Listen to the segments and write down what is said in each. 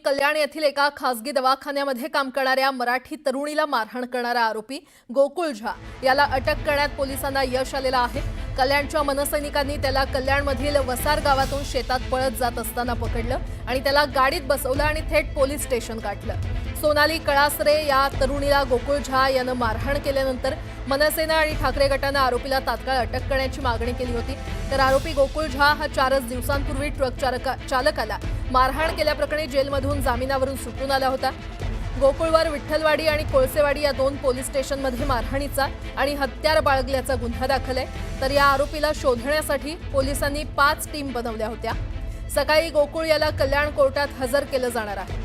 कल्याण येथील एका खासगी दवाखान्यामध्ये काम करणाऱ्या मराठी तरुणीला मारहाण करणारा आरोपी गोकुळ झा याला अटक करण्यात पोलिसांना यश आलेलं आहे। कल्याणच्या मनसैनिकांनी त्याला कल्याणमधील वसार गावातून शेतात पळत जात असताना पकडलं आणि त्याला गाडीत बसवलं आणि थेट पोलीस स्टेशन गाठलं। सोनाली कळासरे या तरुणीला गोकुळ झा यानं मारहाण केल्यानंतर मनसेना आणि ठाकरे गटानं आरोपीला तात्काळ अटक करण्याची मागणी केली होती। तर आरोपी गोकुळ झा हा 4 दिवसांपूर्वी ट्रक चालकाला मारहाण केल्याप्रकरणी जेलमधून जामिनावरून सुटून आला होता। गोकुळवर विठ्ठलवाडी आणि कोळसेवाडी या 2 पोलीस स्टेशनमध्ये मारहाणीचा आणि हत्यार बाळगल्याचा गुन्हा दाखल आहे। तर या आरोपीला शोधण्यासाठी पोलिसांनी 5 टीम बनवल्या होत्या। सकाळी गोकुळ याला कल्याण कोर्टात हजर केलं जाणार आहे।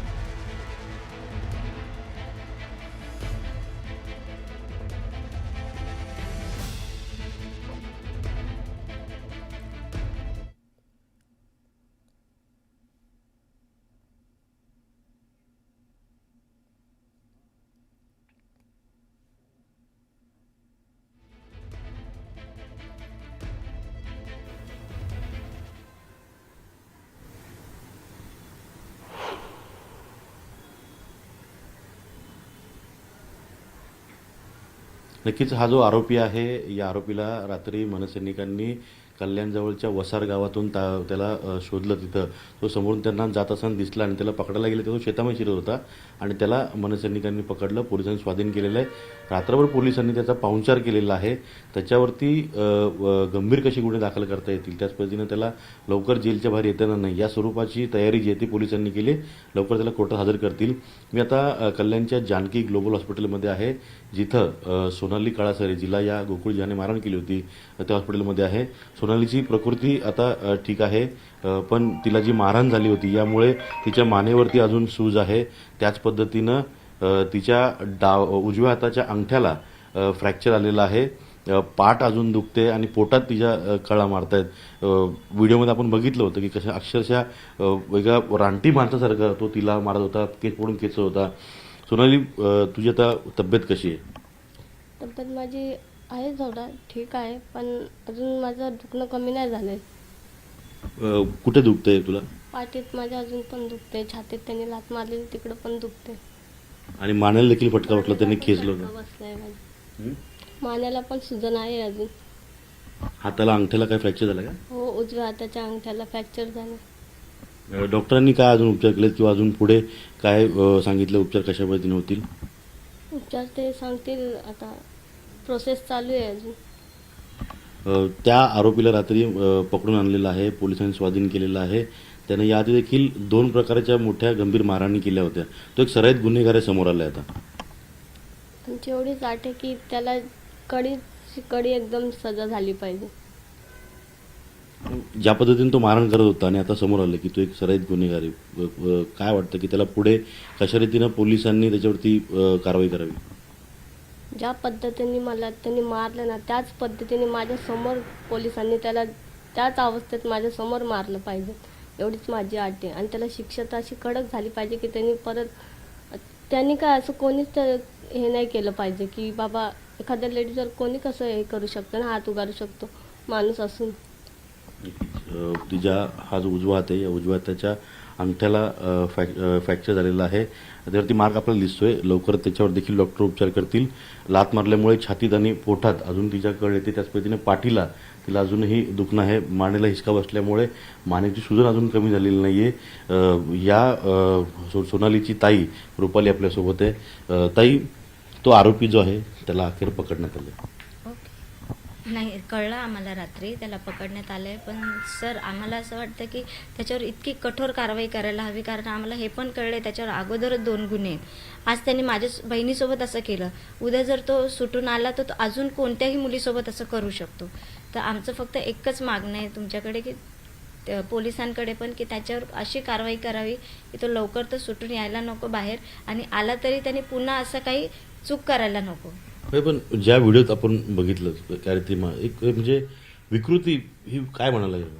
नक्कीच हा जो आरोपी आहे या आरोपीला रात्री मनसैनिकांनी कल्याणजवळच्या वसार गावातून त्याला शोधलं। तिथं तो समोरून त्यांना जात असताना दिसला आणि त्याला पकडायला गेले। तो शेतामध्ये शिरत होता आणि त्याला मनसैनिकांनी पकडलं, पोलिसांनी स्वाधीन केलेलं आहे। रात्रभर पोलिसांनी त्याचा पाहुणचार केलेला आहे। त्याच्यावरती गंभीर कशी गुन्हे दाखल करता येतील त्याच पद्धतीने त्याला लवकर जेलच्या बाहेर येता येणार नाही या स्वरूपाची तयारी जी आहे ती पोलिसांनी केली। लवकर त्याला कोर्टात हजर करतील। मी आता कल्याणच्या जानकी ग्लोबल हॉस्पिटलमध्ये आहे, जिथं सोनाली कळासरे जिला या गोकुळ झा ने मारहाण केली होती त्या हॉस्पिटलमध्ये आहे। सोनालीची प्रकृती आता ठीक आहे, पण तिला जी मारहाण झाली होती यामुळे तिच्या मानेवरती अजून सूज आहे। त्याच पद्धतीनं तिच्या उजव्या हाताच्या अंगठ्याला फ्रॅक्चर आलेला आहे। पाठ अजून दुखते आणि पोटात तिच्या कळा मारतायत। व्हिडिओमध्ये आपण बघितलं होतं की कशा अक्षरशः वेगळा रानटी माणसासारखा तो तिला मारत होता, केस पडून खेचत होता। सोनाली, तुझी आता तब्येत कशी आहे? तब्येत माझी आहे थोडा ठीक आहे, पण अजून माझं दुखणं कमी नाही झालंय। कुठे दुखतंय तुला? पाठीत माझ्या अजून पण दुखते, छातीत त्यांनी लात मारलेली तिकडं पण दुखते आणि मानेला देखील फटका बसला, त्यांनी खेचलं होतं। बसलाय माझ्या मानेला पण सुजन आहे अजून। हाताला अंगठ्याला काय फ्रॅक्चर झाला का? हो, उजव्या हाताच्या अंगठ्याला फ्रॅक्चर झालं। डॉक्टरांनी काय अजून उपचार केले किंवा अजून पुढे काय सांगितलं, उपचार कशा पद्धतीने होतील? उपचार ते सांगतील, आता प्रोसेस चालू आहे अजून। त्या आरोपीला रात्री पकडून आणलेलं आहे, पोलिसांनी स्वाधीन केलेलं आहे। त्याने याआधी देखील 2 प्रकारच्या मोठ्या गंभीर मारहाणी केल्या होत्या। तो एक सराईत गुन्हेगार समोर आलाय आता। आमची एवढीच आठ आहे की त्याला कडी एकदम सजा झाली पाहिजे। ज्या पद्धतीने तो मारहाण करत होता आणि आता समोर आलं की तो एक सराईत गुन्हेगार आहे, काय वाटतं की त्याला पुढे कशा रीतीनं पोलिसांनी त्याच्यावरती कारवाई करावी? ज्या पद्धतीने मला त्यांनी मारलं ना, त्याच पद्धतीने माझ्यासमोर पोलिसांनी त्याला त्याच अवस्थेत माझ्यासमोर मारलं पाहिजे, एवढीच माझी अट आहे। आणि त्याला शिक्षा तर अशी कडक झाली पाहिजे की त्यांनी काय असं कोणीच हे नाही केलं पाहिजे की बाबा एखाद्या लेडीजवर कोणी कसं हे करू शकतं ना, हात उगारू शकतो माणूस असून। तिच्या हा जो उजवा हात आहे या उजव्या हाताच्या अंगठ्याला फ्रॅक्चर झालेला आहे। त्यावरती मार्क आपल्याला दिसतोय। लवकर त्याच्यावर देखील डॉक्टर उपचार करतील। लात मारल्यामुळे छातीत आणि पोटात अजून तिच्या कळ येते, त्याच पद्धतीने पाठीला तिला अजूनही दुखणं आहे। मानेला हिसका बसल्यामुळे मानेची सुजन अजून कमी झालेली नाहीये। या सोनालीची ताई रुपाली आपल्यासोबत आहे। ताई, तो आरोपी जो आहे त्याला अखेर पकडण्यात आलं? नाही, कळलं आम्हाला रात्री त्याला पकडण्यात आलंय, पण सर आम्हाला असं वाटतं की त्याच्यावर इतकी कठोर कारवाई करायला हवी, कारण आम्हाला हे पण कळलंय त्याच्यावर अगोदरच 2 गुन्हे आहेत। आज त्यांनी माझ्या बहिणीसोबत असं केलं, उद्या जर तो सुटून आला तर तो अजून कोणत्याही मुलीसोबत असं करू शकतो। तर आमचं फक्त एकच मागणं आहे तुमच्याकडे की पोलिसांकडे पण की त्याच्यावर अशी कारवाई करावी की तो लवकर तर सुटून यायला नको बाहेर, आणि आला तरी त्याने पुन्हा असं काही चूक करायला नको। पण ज्या व्हिडिओत आपण बघितलं एक म्हणजे विकृती ही काय म्हणायला लागेल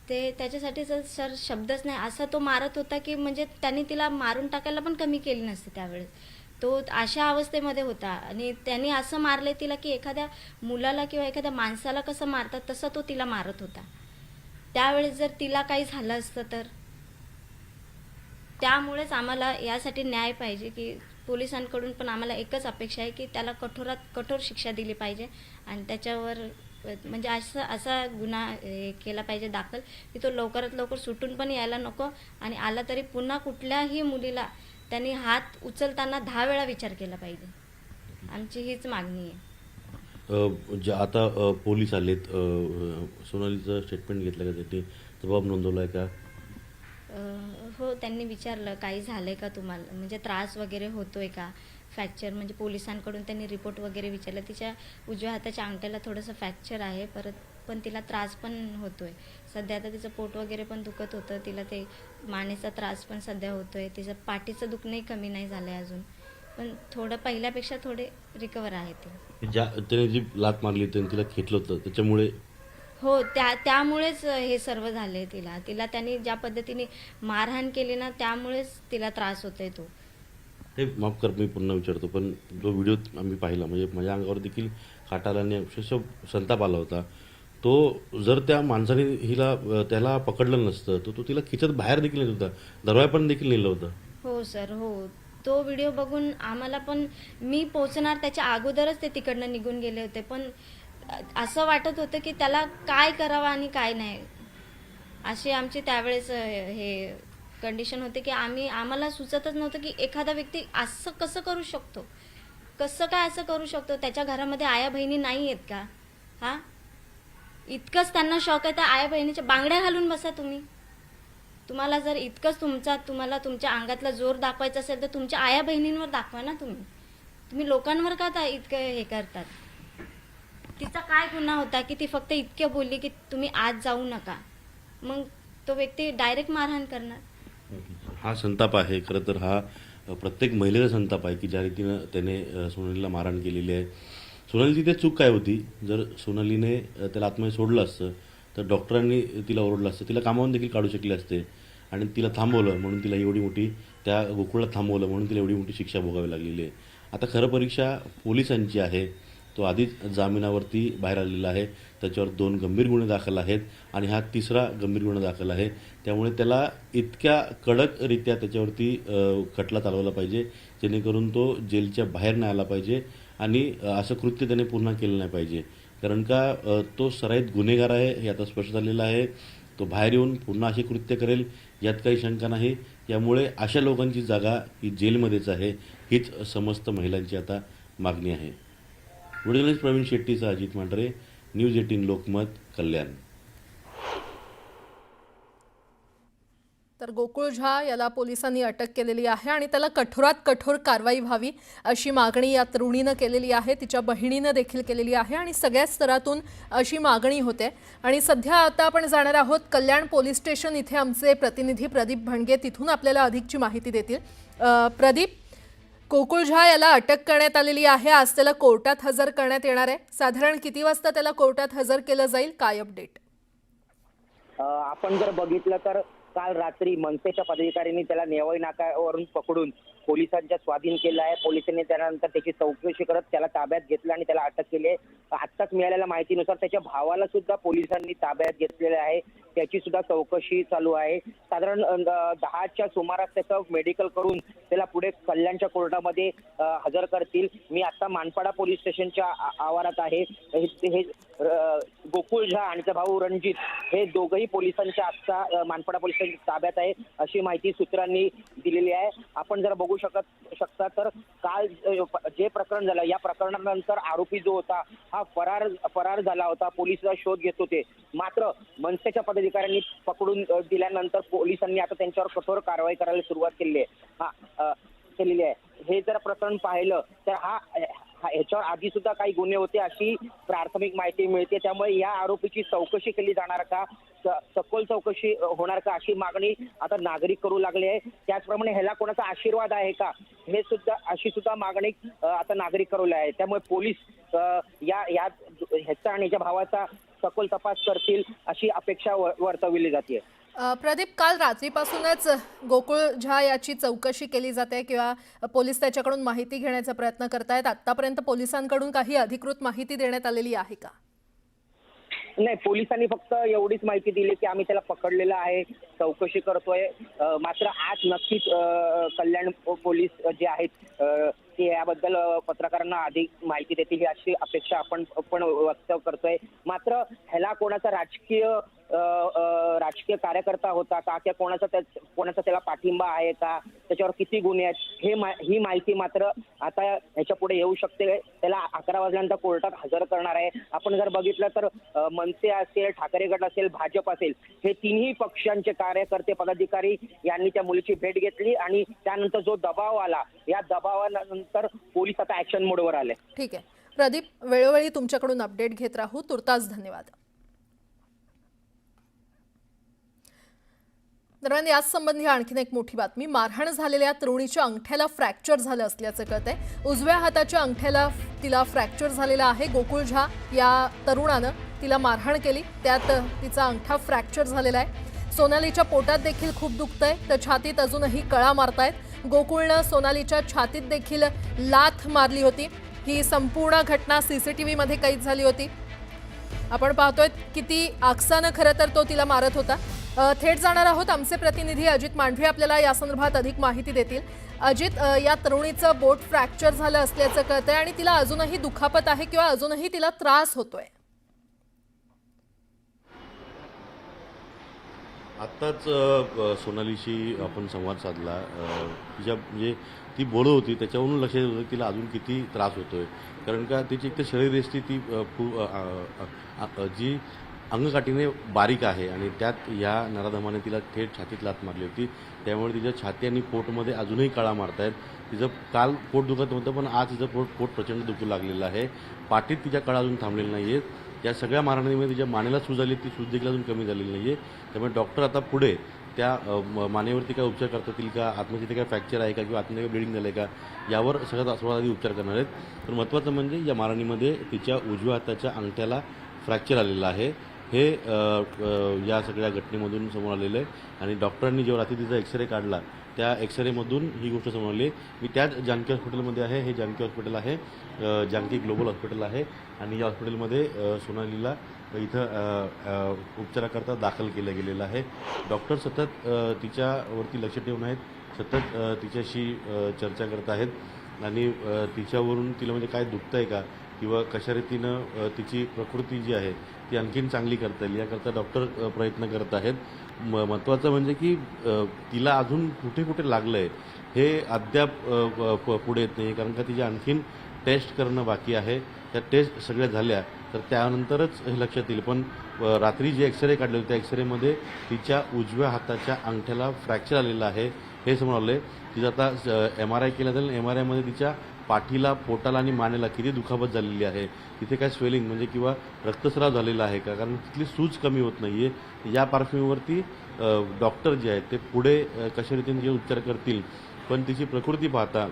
ते त्याच्यासाठी सर शब्दच नाही। असा तो मारत होता की म्हणजे त्यांनी तिला मारून टाकायला पण कमी केली नसते त्यावेळेस। तो अशा अवस्थेमध्ये होता आणि त्यांनी असं मारले तिला की एखाद्या मुलाला किंवा एखाद्या माणसाला कसं मारतात तसं तो तिला मारत होता। त्यावेळेस जर तिला काही झालं असतं तर त्यामुळेच आम्हाला यासाठी न्याय पाहिजे की पोलिसांकडून पण आम्हाला एकच अपेक्षा आहे की त्याला कठोरात कठोर शिक्षा दिली पाहिजे आणि त्याच्यावर म्हणजे असा गुन्हा केला पाहिजे दाखल की तो लवकरात लवकर सुटून पण यायला नको आणि आला तरी पुन्हा कुठल्याही मुलीला त्यांनी हात उचलताना 10 वेळा विचार केला पाहिजे. आमची हीच मागणी आहे. आता पोलीस आलेत, सोनालीचं स्टेटमेंट घेतलं का, त्यांनी जबाब नोंदवलाय का? हो, त्यांनी विचारलं काही झालं आहे का तुम्हाला, म्हणजे त्रास वगैरे होतो आहे का, फ्रॅक्चर म्हणजे पोलिसांकडून त्यांनी रिपोर्ट वगैरे विचारलं. तिच्या उजव्या हाताच्या अंगठ्याला थोडंसं फ्रॅक्चर आहे पण तिला त्रास पण होतो आहे सध्या. आता तिचं पोट वगैरे पण दुखत होतं, तिला ते मानेचा त्रास पण सध्या होतो आहे, तिचं पाठीचं दुखणंही कमी नाही झालं आहे अजून, पण थोडं पहिल्यापेक्षा थोडे रिकवर आहे ते. त्याने जी लात मारली त्याने तिला खेचलं होतं त्याच्यामुळे? हो, त्यामुळेच हे सर्व झाले. तिला त्यांनी ज्या पद्धतीने मारहाण केली ना, त्यामुळेच तिला त्रास होतोय. तो हे माफ कर, मी पुन्हा विचारतो, पण जो व्हिडिओ आम्ही पाहिला म्हणजे माझ्या अंगावर देखील काटा आला, अक्षरशः संताप आला होता. तो जर त्या माणसाने त्याला पकडलं नसतं तर तो तिला खिचत बाहेर देखील नेत होता, दरवाजा पण देखील नेलं होतं. हो सर, हो. तो व्हिडिओ बघून आम्हाला पण, मी पोहोचणार त्याच्या अगोदरच ते तिकडनं निघून गेले होते, पण असं वाटत होतं की त्याला काय करावं आणि काय नाही, अशी आमची त्यावेळेस हे कंडिशन होते की आम्हाला सुचतच नव्हतं की एखादा व्यक्ती असं कसं करू शकतो, कसं काय असं करू शकतो. त्याच्या घरामध्ये आया बहिणी नाही आहेत का? हां, इतकंच त्यांना शौक आहे तर आया बहिणीच्या बांगड्या घालून बसा तुम्ही. तुम्हाला जर इतकंच तुम्हाला तुमच्या अंगातला जोर दाखवायचा असेल तर तुमच्या आया बहिणींवर दाखवा ना. तुम्ही लोकांवर का इतकं हे करतात? तिचा काय गुन्हा होता की ती फक्त इतकं बोलली की तुम्ही आज जाऊ नका, मग तो व्यक्ती डायरेक्ट मारहाण करणार? हा संताप आहे, खरं तर हा प्रत्येक महिलेचा संताप आहे की ज्या रीतीनं त्याने सोनालीला मारहाण केलेली आहे. सोनालीची ते चूक काय होती? जर सोनालीने त्याला आतमध्ये सोडलं असतं तर डॉक्टरांनी तिला ओरडलं असतं, तिला कामावून देखील काढू शकले असते आणि तिला थांबवलं म्हणून तिला एवढी मोठी, त्या गोकुळात थांबवलं म्हणून तिला एवढी मोठी शिक्षा भोगावी लागलेली आहे. आता खरं परीक्षा पोलिसांची आहे. तो आधीच जामिनावरती बाहेर आलेला आहे, त्याच्यावर 2 गंभीर गुन्हे दाखल आहेत आणि हा 3रा गंभीर गुन्हा दाखल आहे. त्यामुळे त्याला इतक्या कडकरित्या त्याच्यावरती खटला चालवला पाहिजे जेणेकरून तो जेलच्या बाहेर नाही आला पाहिजे आणि असं कृत्य त्याने पुन्हा केलं नाही पाहिजे. कारण का तो सराईत गुन्हेगार आहे हे आता स्पष्ट झालेलं आहे. तो बाहेर येऊन पुन्हा असे कृत्य करेल यात काही शंका नाही. यामुळे अशा लोकांची जागा ही जेलमध्येच आहे, हीच समस्त महिलांची आता मागणी आहे. व्हिडिओ जर्नलिस्ट प्रवीण शेट्टीसह अजित मांढरे, न्यूज 18 लोकमत, कल्याण. तर गोकुळ झा याला पोलिसांनी अटक केलेली आहे आणि त्याला कठोरात कठोर कारवाई व्हावी अशी मागणी या तरुणीनं केलेली आहे, तिच्या बहिणीनं देखील केलेली आहे आणि सगळ्याच स्तरातून अशी मागणी होते. आणि सध्या आता आपण जाणार आहोत कल्याण पोलीस स्टेशन इथे. आमचे प्रतिनिधी प्रदीप भणगे तिथून आपल्याला अधिकची माहिती देतील. प्रदीप, गोकुळ झा याला अटक करण्यात आलेली आहे, आज त्याला कोर्टात हजर करण्यात येणार आहे. साधारण किती वाजता त्याला कोर्टात हजर केलं जाईल, काय अपडेट? आपण जर बघितलं तर काल रात्री मनसेच्या पदाधिकाऱ्यांनी त्याला नेवई नाक्यावरून पकडून पोलिसांच्या स्वाधीन केलं आहे. पोलिसांनी त्यानंतर त्याची चौकशी करत त्याला ताब्यात घेतलं आणि त्याला अटक केली आहे. आत्ताच मिळालेल्या माहितीनुसार त्याच्या भावाला सुद्धा पोलिसांनी ताब्यात घेतलेलं आहे, त्याची सुद्धा चौकशी चालू आहे. साधारण 10च्या सुमारास त्याचं मेडिकल करून त्याला पुढे कल्याणच्या कोर्टामध्ये हजर करतील. मी आता मानपाडा पोलीस स्टेशनच्या आवारात आहे. हे गोकुळ झा आणि त्याचा भाऊ रणजित हे दोघंही पोलिसांच्या आजचा मानपाडा पोलीस स्टेशन ताब्यात आहे अशी माहिती सूत्रांनी दिलेली आहे. आपण जर बघू शकता तर काल जे प्रकरण झालं या प्रकरणानंतर आरोपी जो होता हा फरार झाला होता. पोलीस शोध घेत होते, मात्र मनसेच्या पदाधिकाऱ्यांनी पकडून दिल्यानंतर पोलिसांनी आता त्यांच्यावर कठोर कारवाई करायला सुरुवात केलेली आहे. हे जर प्रकरण पाहिलं तर ह्याच्यावर आधी सुद्धा काही गुन्हे होते अशी प्राथमिक माहिती मिळते. त्यामुळे या आरोपीची चौकशी केली जाणार का, सखोल चौकशी होणार का अशी मागणी आता नागरिक करू लागले आहे. त्याचप्रमाणे ह्याला कोणाचा आशीर्वाद आहे का हे सुद्धा अशी सुद्धा मागणी आता नागरिक करू लागले आहे. त्यामुळे पोलीस ह्याचा आणि याच्या भावाचा सखोल तपास करतील अशी अपेक्षा वर्तवली जाते. प्रदीप, काल रात्रीपासूनच गोकुळ झा याची चौकशी केली जाते किंवा पोलीस त्याच्याकडून माहिती घेण्याचा प्रयत्न करतायत. आतापर्यंत पोलिसांकडून काही अधिकृत माहिती देण्यात आलेली आहे का? नाही, पोलिसांनी फक्त एवढीच माहिती दिली की आम्ही त्याला पकडलेलं आहे, चौकशी करतोय. मात्र आज नक्कीच कल्याण पोलीस जे आहेत ते याबद्दल पत्रकारांना अधिक माहिती देतील अशी अपेक्षा आपण पण व्यक्त करतोय. मात्र ह्याला कोणाचा राजकीय कार्यकर्ता होता का, किंवा कोणाचा त्याला पाठिंबा आहे का, त्याच्यावर किती गुन्हे आहेत ही माहिती मात्र आता ह्याच्या पुढे येऊ शकते. त्याला 11 वाजल्यानंतर कोर्टात हजर करणार आहे. आपण जर बघितलं तर मनसे असेल, ठाकरे गट असेल, भाजप असेल, हे तिन्ही पक्षांचे कार्यकर्ते पदाधिकारी यांनी त्या मुलीची भेट घेतली आणि त्यानंतर जो दबाव आला, या दबावानंतर पोलीस आता ऍक्शन मोडवर आले. ठीक आहे प्रदीप, वेळोवेळी तुमच्याकडून अपडेट घेत राहू. तुर्तास धन्यवाद. दरम्यान याच संबंधी आणखीन एक मोठी बातमी. मारहाण झालेल्या तरुणीच्या अंगठ्याला फ्रॅक्चर झालं असल्याचं कळतंय. उजव्या हाताच्या अंगठ्याला तिला फ्रॅक्चर झालेला आहे. गोकुळ झा या तरुणानं तिला मारहाण केली, त्यात तिचा अंगठा फ्रॅक्चर झालेला आहे. सोनालीच्या पोटात देखील खूप दुखतंय, तर छातीत अजूनही कळा मारतायत. गोकुळनं सोनालीच्या छातीत देखील लाथ मारली होती. ही संपूर्ण घटना CCTV मध्ये कैद झाली होती. आपण पाहतोय किती आकसानं खरं तर तो तिला मारत होता. थेट जाणार आहोत. आमचे प्रतिनिधी अजित मांढरे आपल्याला या संदर्भात अधिक माहिती देतील. अजित, या तरुणीचं बोट फ्रॅक्चर झालं असल्याचं कळतंय आणि तिला अजूनही दुखापत आहे किंवा अजूनही तिला त्रास होतोय. आत्ताच सोनालीशी आपण संवाद साधला. तिच्या म्हणजे ती बोलत होती, त्याच्यावरून लक्षात येत होतं की तिला अजून किती त्रास होतोय. कारण का तिची एक तर शरीरयष्टी ती जी अंगकाठीने बारीक आहे आणि त्यात या नराधमाने तिला थेट छातीत लाथ मारली होती. त्यामुळे तिच्या छाती आणि पोटमध्ये अजूनही कळा मारतायत. तिचं काल पोट दुखत होतं, पण आज तिचं पोट प्रचंड दुखू लागलेलं आहे. पाठीत तिच्या कळा अजून थांबलेल्या नाही आहेत. या सगळ्या मारहाणीमध्ये तिच्या मानेला सूज आली, ती सूज देखील अजून कमी झालेली नाही आहे. त्यामुळे डॉक्टर आता पुढे त्या मानेवरती काय उपचार करता येतील का, आतमध्ये तिथे काय फ्रॅक्चर आहे का, किंवा आतमध्ये काय ब्लिडिंग झालं आहे का, यावर सर्वात आधी उपचार करणार आहेत. पण महत्त्वाचं म्हणजे या मारहाणीमध्ये तिच्या उजव्या हाताच्या अंगठ्याला फ्रॅक्चर आलेलं आहे. हे या सगळ्या घटनेमधून समोर आलेलं आहे. आणि डॉक्टरांनी जेव्हा रात्री तिचा एक्सरे काढला, त्या एक्सरेमधून ही गोष्ट समोर आली. मी त्याच जानकी हॉस्पिटलमध्ये आहे. हे जानकी हॉस्पिटल आहे, जानकी ग्लोबल हॉस्पिटल आहे. आणि या हॉस्पिटलमध्ये सोनालीला इथं उपचाराकरता दाखल केलं गेलेलं आहे. डॉक्टर सतत तिच्यावरती लक्ष ठेवून आहेत, सतत तिच्याशी चर्चा करत आहेत आणि तिच्यावरून तिला म्हणजे काय दुखतं आहे का, किंवा कशा रीतीनं तिची प्रकृती जी आहे ती आणखीन चांगली करता येईल याकरता डॉक्टर प्रयत्न करत आहेत. महत्त्वाचं म्हणजे की तिला अजून कुठे कुठे लागलं आहे हे अद्याप पुढे येत नाही, कारण का तिचे आणखीन टेस्ट करणं बाकी आहे. त्या टेस्ट सगळ्या झाल्या तर त्यानंतरच हे लक्षात येईल. पण रात्री जे एक्सरे काढले त्या एक्सरेमध्ये तिच्या उजव्या हाताच्या अंगठ्याला फ्रॅक्चर आलेलं आहे, हे समोर आलं आहे. तिचं आता MRI केला जाईल. MRIमध्ये तिच्या पाठीला, पोटाला आणि मानेला किती दुखापत झालेली आहे, तिथे काय स्वेलिंग म्हणजे किंवा रक्तस्राव झालेला आहे का, कारण तिथली सूज कमी होत नाही आहे. या पार्श्वभूमीवरती डॉक्टर जे आहेत ते पुढे कशा रीतीने जे उपचार करतील. पण तिची प्रकृती पाहता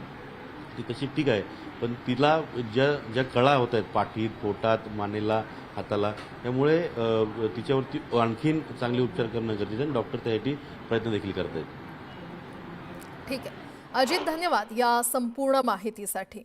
ती तशी ठीक आहे, पण तिला ज्या कळा होत आहेत पाठीत, पोटात, मानेला, हाताला, त्यामुळे तिच्यावरती आणखीन चांगले उपचार करणं गरजेचं आहे. डॉक्टर त्यासाठी प्रयत्न देखील करत आहेत. ठीक आहे अजित, धन्यवाद या संपूर्ण माहितीसाठी.